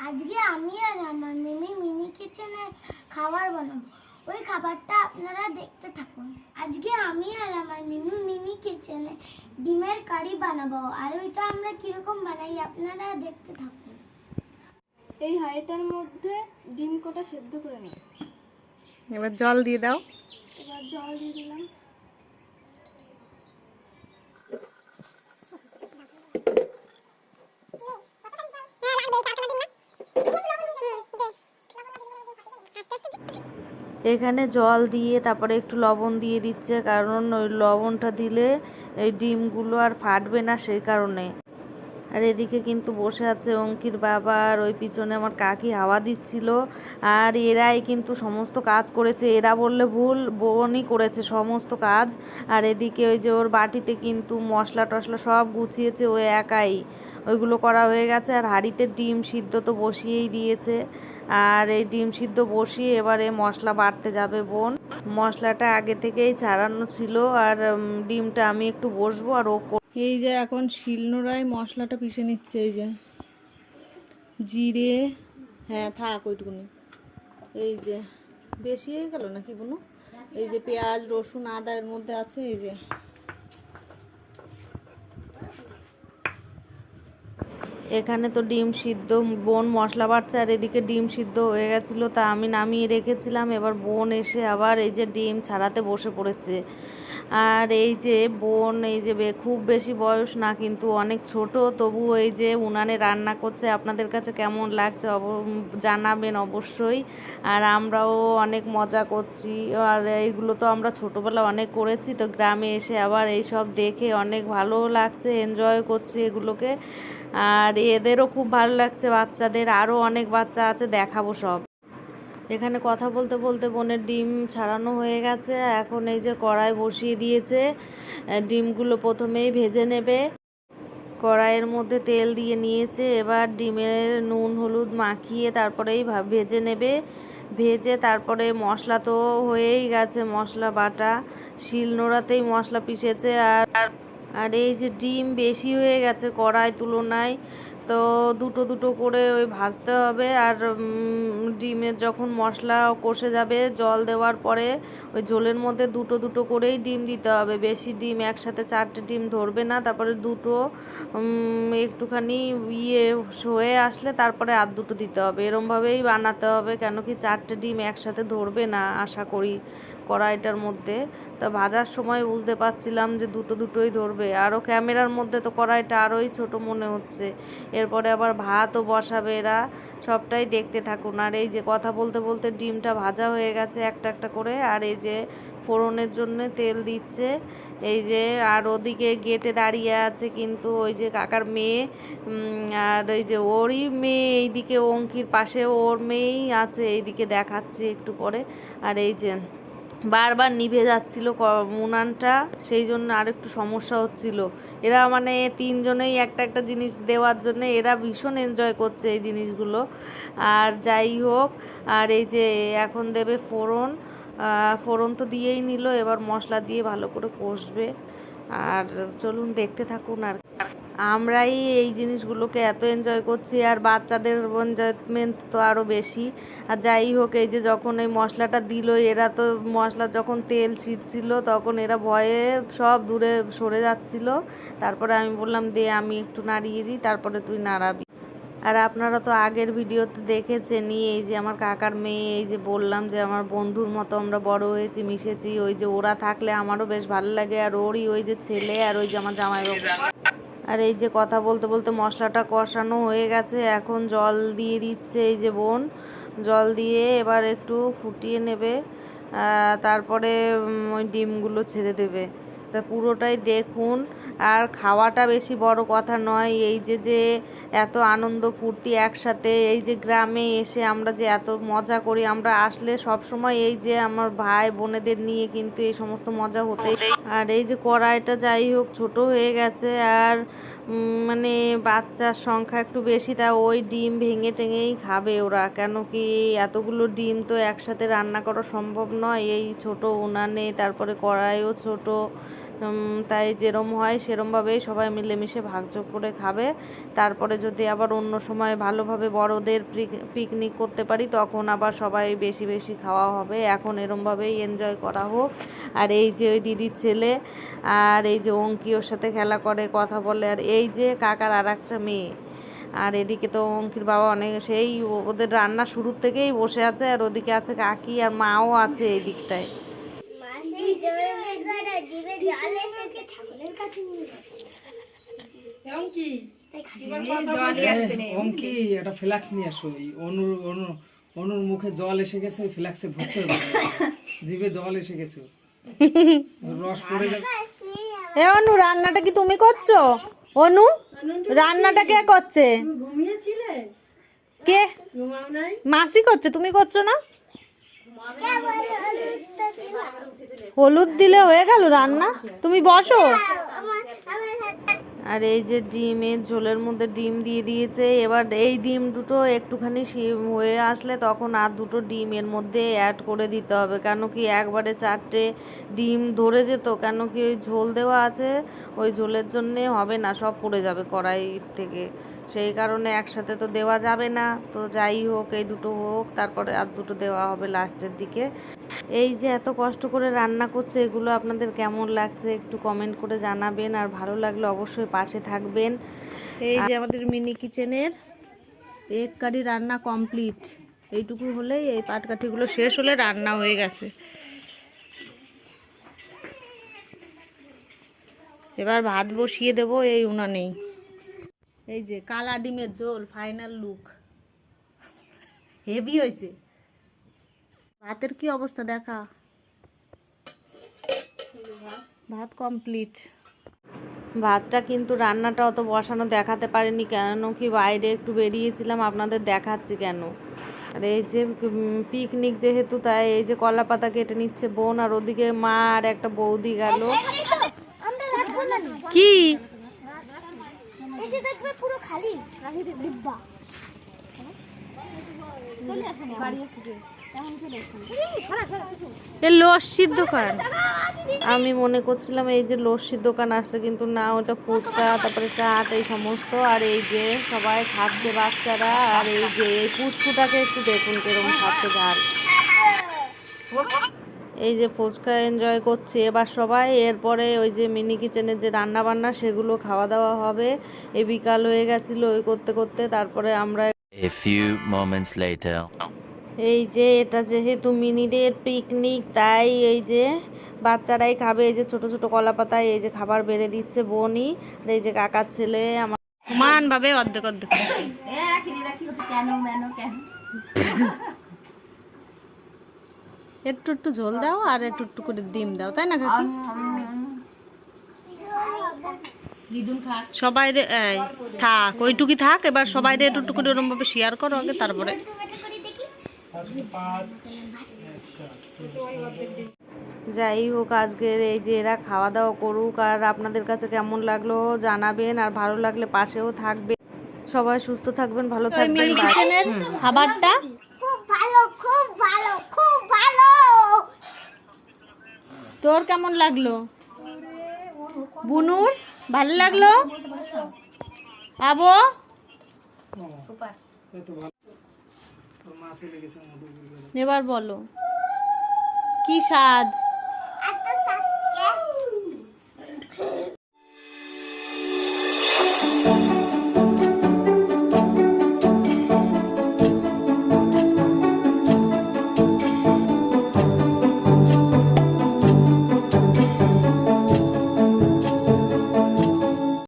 আজকে আমি আর আমার মিমি মিনি কিচেনে খাবার বানাবো। ওই খাবারটা আপনারা দেখতে থাকুন। আজকে আমি আর আমার মিমি মিনি কিচেনে ডিমের কারি বানাবো, আর ওইটা আমরা কিরকম বানাই আপনারা দেখতে থাকুন। এই হাঁড়িটার মধ্যে ডিম কটা সেদ্ধ করে নিই। এবার জল দিয়ে দাও। এবার জল দিয়ে দিলাম। এখানে জল দিয়ে তারপরে একটু লবণ দিয়ে দিচ্ছে, কারণ ওই লবণটা দিলে এই ডিমগুলো আর ফাটবে না, সেই কারণে। আর এদিকে কিন্তু বসে আছে অঙ্কির বাবা, আর ওই পিছনে আমার কাকি হাওয়া দিচ্ছিল। আর এরাই কিন্তু সমস্ত কাজ করেছে, এরা বললে ভুল, বোনই করেছে সমস্ত কাজ। আর এদিকে ওই যে ওর বাটিতে কিন্তু মশলা টশলা সব গুছিয়েছে ও একাই, ওইগুলো করা হয়ে গেছে। আর হাঁড়িতে ডিম সিদ্ধ তো বসিয়েই দিয়েছে, আর এই ডিম সিদ্ধ বসিয়ে এবারে মশলা বাটতে যাবে বোন। মশলাটা আগে থেকেই ছাড়ানো ছিল, আর ডিমটা আমি একটু বসবো আর ও। এই যে এখন শিলনোড়ায় মশলাটা পিষে নিচ্ছে। এই যে জিরে, হ্যাঁ থাক ওইটুকুনি। এই যে বেশি হয়ে গেল নাকি বোনো? এই যে পেঁয়াজ রসুন আদা এর মধ্যে আছে। এই যে এখানে তো ডিম সিদ্ধ বোন মশলা বাটছে, আর এদিকে ডিম সিদ্ধ হয়ে গেছিলো, তা আমি নামিয়ে রেখেছিলাম। এবার বোন এসে আবার এই যে ডিম ছাড়াতে বসে পড়েছে। আর এই যে বোন, এই যে খুব বেশি বয়স না, কিন্তু অনেক ছোট, তবু এই যে উনানে রান্না করছে। আপনাদের কাছে কেমন লাগছে জানাবেন অবশ্যই। আর আমরাও অনেক মজা করছি, আর এইগুলো তো আমরা ছোটোবেলা অনেক করেছি, তো গ্রামে এসে আবার এইসব দেখে অনেক ভালো লাগছে, এনজয় করছি এগুলোকে। আর এদেরও খুব ভালো লাগছে বাচ্চাদের, আরও অনেক বাচ্চা আছে, দেখাবো সব। এখানে কথা বলতে বলতে বোনের ডিম ছাড়ানো হয়ে গেছে। এখন এই যে কড়াই বসিয়ে দিয়েছে, ডিমগুলো প্রথমেই ভেজে নেবে। কড়াইয়ের মধ্যে তেল দিয়ে নিয়েছে, এবার ডিমের নুন হলুদ মাখিয়ে তারপরেই ভেজে নেবে। ভেজে তারপরে মশলা তো হয়েই গেছে, মশলা বাটা শিলনোড়াতেই মশলা পিষেছে। আর এই যে ডিম বেশি হয়ে গেছে কড়াই তুলনায়, তো দুটো দুটো করে ওই ভাজতে হবে। আর ডিমের যখন মশলা কষে যাবে জল দেওয়ার পরে ওই ঝোলের মধ্যে দুটো দুটো করেই ডিম দিতে হবে, বেশি ডিম একসাথে 4টে ডিম ধরবে না। তারপরে দুটো একটুখানি হয়ে আসলে তারপরে আর দুটো দিতে হবে, এরমভাবেই বানাতে হবে, কেন কি 4টে ডিম একসাথে ধরবে না আশা করি কড়াইটার মধ্যে। তা ভাজার সময় বুঝতে পারছিলাম যে দুটো দুটোই ধরবে, আরও ক্যামেরার মধ্যে তো কড়াইটা আরোই ছোট মনে হচ্ছে। এরপরে আবার ভাতও বসাবে এরা, সবটাই দেখতে থাকুন। আর এই যে কথা বলতে বলতে ডিমটা ভাজা হয়ে গেছে একটা একটা করে। আর এই যে ফোড়নের জন্য তেল দিচ্ছে, এই যে। আর ওদিকে গেটে দাঁড়িয়ে আছে কিন্তু ওই যে কাকার মেয়ে, আর ওই যে ওরই মেয়ে, এইদিকে অঙ্কির পাশে ওর মেয়েই আছে, এইদিকে দেখাচ্ছি একটু পরে। আর এই যে বারবার নিভে যাচ্ছিল উনানটা, সেই জন্য আর একটু সমস্যা হচ্ছিল। এরা মানে তিনজনেই একটা একটা জিনিস দেওয়ার জন্য এরা ভীষণ এনজয় করছে এই জিনিসগুলো। আর যাই হোক, আর এই যে এখন দেবে ফোড়ন। ফোড়ন তো দিয়েই নিল, এবার মশলা দিয়ে ভালো করে কষবে। আর চলুন দেখতে থাকুন। আর আমরাই এই জিনিসগুলোকে এত এনজয় করছি, আর বাচ্চাদের এনজয়মেন্ট তো আরও বেশি। আর যাই হোক, এই যে যখন এই মশলাটা দিল, এরা তো মশলা যখন তেল ছিটছিল তখন এরা ভয়ে সব দূরে সরে যাচ্ছিল। তারপরে আমি বললাম দে আমি একটু নাড়িয়ে দিই, তারপরে তুই নাড়াবি। আর আপনারা তো আগের ভিডিওতে দেখেছেনই, এই যে আমার কাকার মেয়ে, এই যে বললাম যে আমার বন্ধুর মতো আমরা বড় হয়েছি, মিশেছি। ওই যে ওরা থাকলে আমারও বেশ ভালো লাগে, আর ওরই ওই যে ছেলে, আর ওই যে আমার জামাইবাবু। আর এই যে কথা বলতে বলতে মশলাটা কষানো হয়ে গেছে, এখন জল দিয়ে দিচ্ছে এই যে বোন। জল দিয়ে এবার একটু ফুটিয়ে নেবে, তারপরে ওই ডিমগুলো ছেড়ে দেবে। তা পুরোটাই দেখুন। আর খাওয়াটা বেশি বড় কথা নয়, এই যে এত আনন্দ ফুর্তি একসাথে, এই যে গ্রামে এসে আমরা যে এত মজা করি, আমরা আসলে সব সময় এই যে আমার ভাই বোনেদের নিয়ে কিন্তু এই সমস্ত মজা হতেই। আর এই যে কড়াইটা যাই হোক ছোট হয়ে গেছে, আর মানে বাচ্চার সংখ্যা একটু বেশি, তা ওই ডিম ভেঙে টেঙেই খাবে ওরা, কেন কি এতগুলো ডিম তো একসাথে রান্না করা সম্ভব নয় এই ছোট উনানে, তারপরে কড়াইও ছোট, তাই যেরম হয় সেরমভাবেই সবাই মিলেমিশে ভাগযোগ করে খাবে। তারপরে যদি আবার অন্য সময় ভালোভাবে বড়দের পিকনিক করতে পারি তখন আবার সবাই বেশি বেশি খাওয়া হবে। এখন এরমভাবেই এনজয় করা হোক। আর এই যে ওই দিদির ছেলে আর এই যে অঙ্কি ওর সাথে খেলা করে, কথা বলে। আর এই যে কাকার আর একটা মেয়ে। আর এদিকে তো অঙ্কির বাবা অনেক সেই ওদের রান্না শুরুর থেকেই বসে আছে। আর ওদিকে আছে কাকি আর মাও আছে এই দিকটায়। অঙ্কি একটা ফ্লাক্স নিয়ে আসো, অনুর মুখে জল এসে গেছে, ওই ফ্লাক্সে ভরতে হবে, জিভে জল এসে গেছে, রস পড়ে যাবে। এ অনু, রান্নাটা কি তুমি করছো? অনু, রান্নাটা কে করছে? কে? মাসি করছে, তুমি করছো না? হলুদ দিলে হয়ে গেল রান্না, তুমি বসো। আর এই যে ডিমের ঝোলের মধ্যে ডিম দিয়ে দিয়েছে। এবার এই ডিম দুটো একটুখানি হয়ে আসলে তখন আর দুটো ডিম এর মধ্যে অ্যাড করে দিতে হবে, কেন কি একবারে 4টে ডিম ধরে যেত, কেন কি ওই ঝোল দেওয়া আছে, ওই ঝোলের জন্যে হবে না, সব পড়ে যাবে কড়াই থেকে। সেই কারণে একসাথে তো দেওয়া যাবে না। তো যাই হোক, এই দুটো হোক, তারপরে আর দুটো দেওয়া হবে লাস্টের দিকে। এই যে এত কষ্ট করে রান্না করছে, এগুলো আপনাদের কেমন লাগছে একটু কমেন্ট করে জানাবেন। আর ভালো লাগলে অবশ্যই পাশে থাকবেন। এই যে আমাদের মিনি কিচেনের এগ কারি রান্না কমপ্লিট। এইটুকু হলেই, এই পাটকাঠিগুলো শেষ হলে রান্না হয়ে গেছে। এবার ভাত বসিয়ে দেবো এই উনানেই। এই যে কালা ডিমের ঝোল, ফাইনাল লুক হেভি হয়েছে। ভাতের কি অবস্থা দেখা, ভাত কমপ্লিট। ভাতটা কিন্তু রান্নাটা অত বসানো দেখাতে পারিনি, কেন কি বাইরে একটু বেরিয়েছিলাম, আপনাদের দেখাচ্ছি কেন। আর এই যে পিকনিক যেহেতু, তাই এই যে কলা পাতা কেটে নিচ্ছে বোন, আর ওদিকে মা আর একটা বৌদি গেল। কি এসে দেখবে পুরো খালি ডিব্বা। লস্যির দোকান। আমি মনে করছিলাম এই যে লস্যির দোকান আসছে, কিন্তু না, ওটা ফুচকা, তারপরে চাট, এই সমস্ত। আর এই যে সবাই খাচ্ছে বাচ্চারা। আর এই যে এই পুচকুটাকে একটু দেখুন কিরকম খাচ্ছে ঝাল। এই যে ফুচকা এনজয় করছে এবার সবাই। এরপরে ওই যে মিনি কিচেনের যে রান্না বান্না সেগুলো খাওয়া দাওয়া হবে। এই বিকাল হয়ে গেছিলো ওই করতে করতে। তারপরে আমরা A few moments later. এই যে এটা যেহেতু মিনিদের পিকনিক, তাই এই যে বাচ্চারাই খাবে। এই যে ছোট ছোট কলা পাতায় এই যে খাবার বেড়ে দিচ্ছে বোনই। আর এই যে কাকার ছেলে আমার সমান ভাবে অর্ধেক অর্ধেক। একটু একটু ঝোল দাও আর একটু একটু করে ডিম দাও, তাই না কাকি? সবাই থাক, ওইটুকি থাক। এবার সবাই একটু একটু করে ওরম ভাবে শেয়ার করো আগে, তারপরে যাই হোক, আজকের এই যে এরা খাওয়া দাওয়া করুক। আর আপনাদের কাছে কেমন লাগলো জানাবেন, আর ভালো লাগলে পাশেও থাকবে। সবাই সুস্থ থাকবেন, ভালো থাকবেন। মিনি কিচেনের খাবারটা খুব ভালো, খুব ভালো, খুব ভালো। তোর কেমন লাগলো? বুনুর ভালো লাগলো? আবো এবার বলো কি স্বাদ?